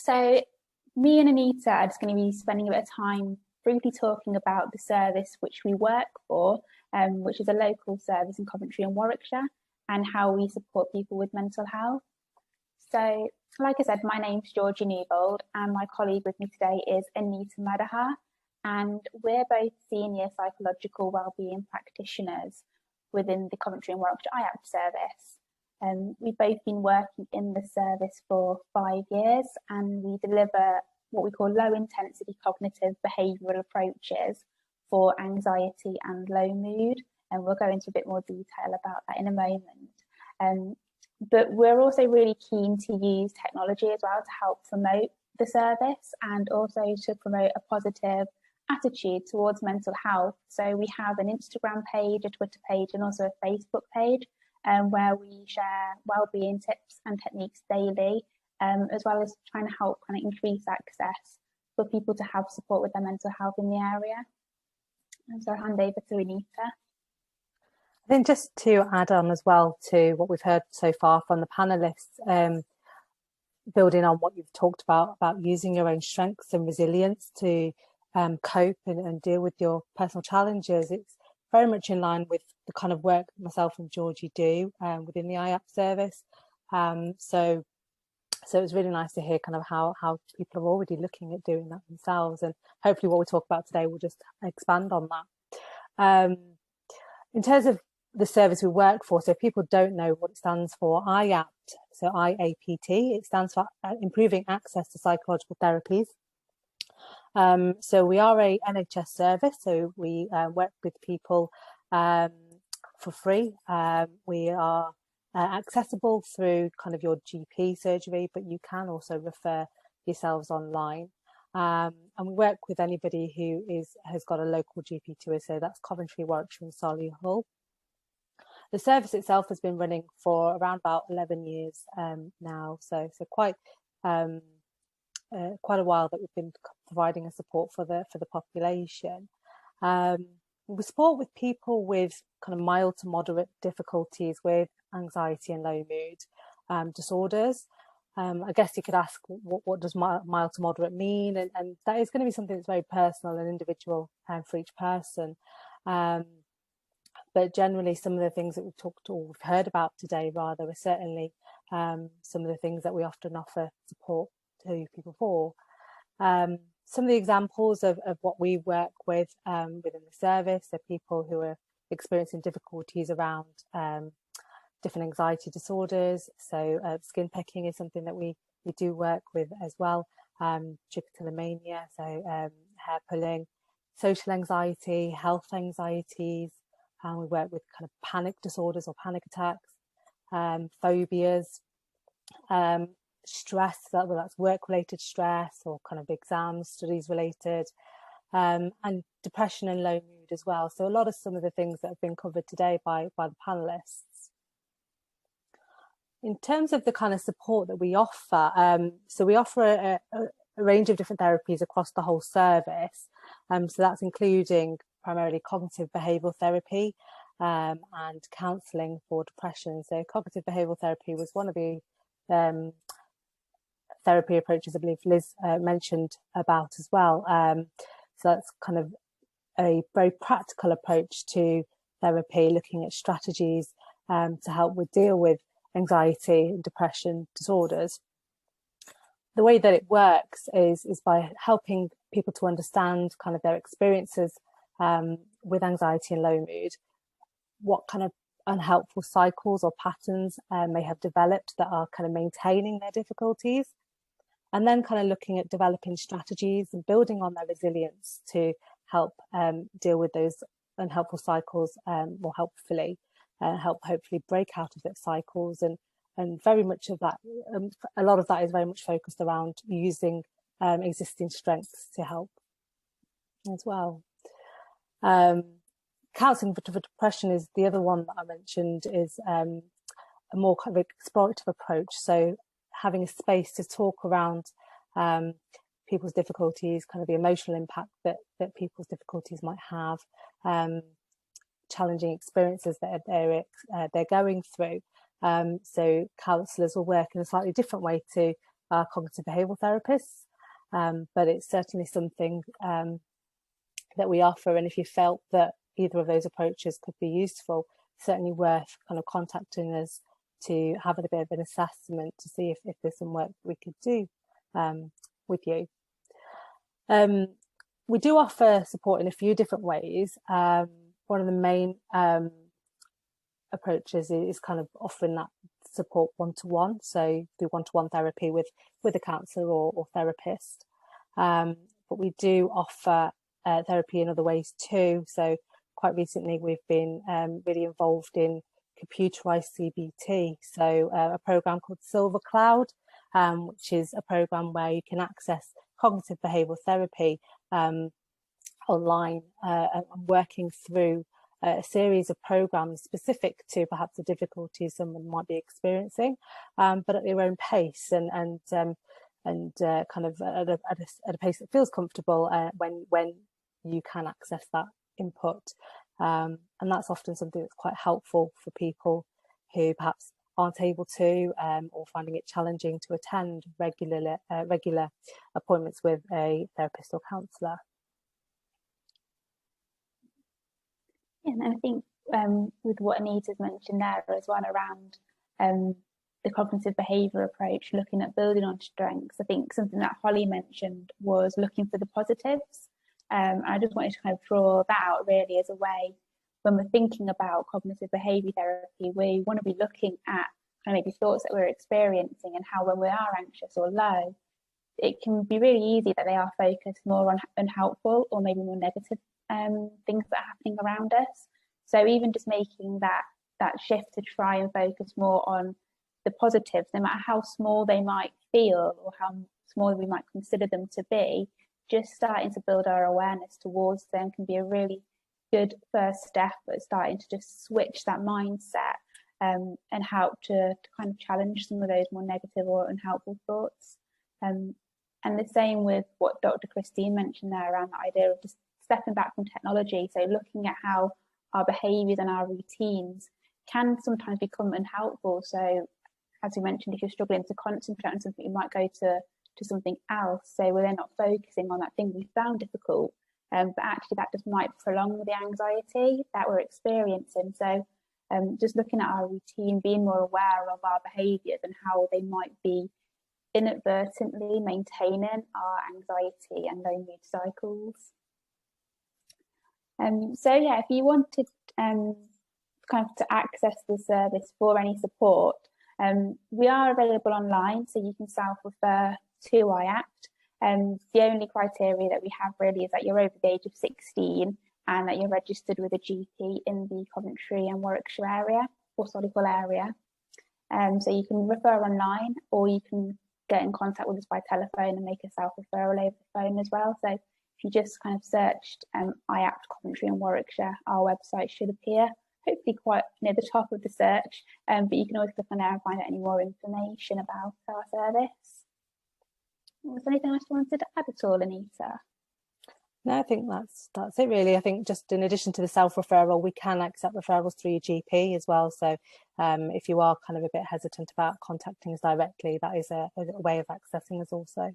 So me and Anita are just going to be spending a bit of time briefly talking about the service which we work for, which is a local service in Coventry and Warwickshire, and how we support people with mental health. So, like I said, my name's Georgie Newbold, and my colleague with me today is Anita Madahar, and we're both senior psychological wellbeing practitioners within the Coventry and Warwickshire IAPT service. We've both been working in the service for 5 years, and we deliver what we call low intensity cognitive behavioural approaches for anxiety and low mood, and we'll go into a bit more detail about that in a moment. But we're also really keen to use technology as well to help promote the service and also to promote a positive attitude towards mental health. So we have an Instagram page, a Twitter page, and also a Facebook page where we share wellbeing tips and techniques daily, as well as trying to help kind of increase access for people to have support with their mental health in the area. And so I'll hand over to Anita. I think just to add on as well to what we've heard so far from the panellists, building on what you've talked about using your own strengths and resilience to cope and deal with your personal challenges. It's very much in line with the kind of work myself and Georgie do within the IAPT service. So it's really nice to hear kind of how people are already looking at doing that themselves, and hopefully what we talk about today will just expand on that. In terms of the service we work for, so if people don't know what it stands for, IAPT, so IAPT, it stands for Improving Access to Psychological Therapies. So we are a NHS service, so we work with people for free. We are accessible through kind of your GP surgery, but you can also refer yourselves online. And we work with anybody who has got a local GP to us, so that's Coventry, Warwickshire and Solihull. The service itself has been running for around about 11 years now, so quite a while that we've been providing a support for the population. We support with people with kind of mild to moderate difficulties with anxiety and low mood disorders. I guess you could ask, what does mild to moderate mean? And that is going to be something that's very personal and individual for each person. But generally, some of the things that we've heard about today, rather, are certainly some of the things that we often offer support to people for. Some of the examples of what we work with within the service are people who are experiencing difficulties around different anxiety disorders. So skin pecking is something that we do work with as well. Trichotillomania, so hair pulling, social anxiety, health anxieties. We work with kind of panic disorders or panic attacks, phobias, stress, whether that's work-related stress or kind of exams, studies related, and depression and low mood as well. So a lot of some of the things that have been covered today by the panellists. In terms of the kind of support that we offer, so we offer a range of different therapies across the whole service. So that's including primarily cognitive behavioural therapy and counselling for depression. So cognitive behavioural therapy was one of the therapy approaches I believe Liz mentioned about as well. So that's kind of a very practical approach to therapy, looking at strategies to help deal with anxiety and depression disorders. The way that it works is by helping people to understand kind of their experiences with anxiety and low mood, what kind of unhelpful cycles or patterns may have developed that are kind of maintaining their difficulties, and then kind of looking at developing strategies and building on their resilience to help deal with those unhelpful cycles more helpfully, help hopefully break out of those cycles. And very much of that, a lot of that is very much focused around using existing strengths to help as well. Counselling for depression is the other one that I mentioned, is a more kind of explorative approach. So having a space to talk around people's difficulties, kind of the emotional impact that people's difficulties might have, challenging experiences that they're going through. So counsellors will work in a slightly different way to our cognitive behavioural therapists, but it's certainly something that we offer. And if you felt that either of those approaches could be useful, certainly worth kind of contacting us to have a bit of an assessment to see if there's some work we could do with you. We do offer support in a few different ways. One of the main approaches is kind of offering that support one-to-one, so do one-to-one therapy with a counsellor or therapist. But we do offer therapy in other ways too. So quite recently we've been really involved in computerized CBT, so a program called Silver Cloud, which is a program where you can access cognitive behavioural therapy online, and working through a series of programs specific to perhaps the difficulties someone might be experiencing, but at their own pace and kind of at a pace that feels comfortable when you can access that input. And that's often something that's quite helpful for people who perhaps aren't able to or finding it challenging to attend regular appointments with a therapist or counsellor. And I think with what Anita's mentioned there as well around the cognitive behaviour approach, looking at building on strengths, I think something that Holly mentioned was looking for the positives. I just wanted to kind of draw that out really as a way when we're thinking about cognitive behaviour therapy, we want to be looking at kind of maybe thoughts that we're experiencing and how when we are anxious or low, it can be really easy that they are focused more on unhelpful or maybe more negative things that are happening around us. So even just making that shift to try and focus more on the positives, no matter how small they might feel or how small we might consider them to be, just starting to build our awareness towards them can be a really good first step at starting to just switch that mindset and help to kind of challenge some of those more negative or unhelpful thoughts. And the same with what Dr. Christine mentioned there around the idea of just stepping back from technology. So looking at how our behaviours and our routines can sometimes become unhelpful. So as we mentioned, if you're struggling to concentrate on something, you might go to something else. So we're then not focusing on that thing we found difficult, but actually that just might prolong the anxiety that we're experiencing. So just looking at our routine, being more aware of our behaviours and how they might be inadvertently maintaining our anxiety and low mood cycles. So yeah, if you wanted kind of to access the service for any support, we are available online, so you can self-refer to IAPT. The only criteria that we have really is that you're over the age of 16 and that you're registered with a GP in the Coventry and Warwickshire area or Solihull area. So you can refer online, or you can get in contact with us by telephone and make a self-referral over the phone as well. So if you just kind of searched IAPT Coventry and Warwickshire, our website should appear, hopefully quite near the top of the search, but you can always click on there and find out any more information about our service. Was there anything else you wanted to add at all, Anita? No, I think that's it really. I think just in addition to the self-referral, we can accept referrals through your GP as well. So if you are kind of a bit hesitant about contacting us directly, that is a way of accessing us also.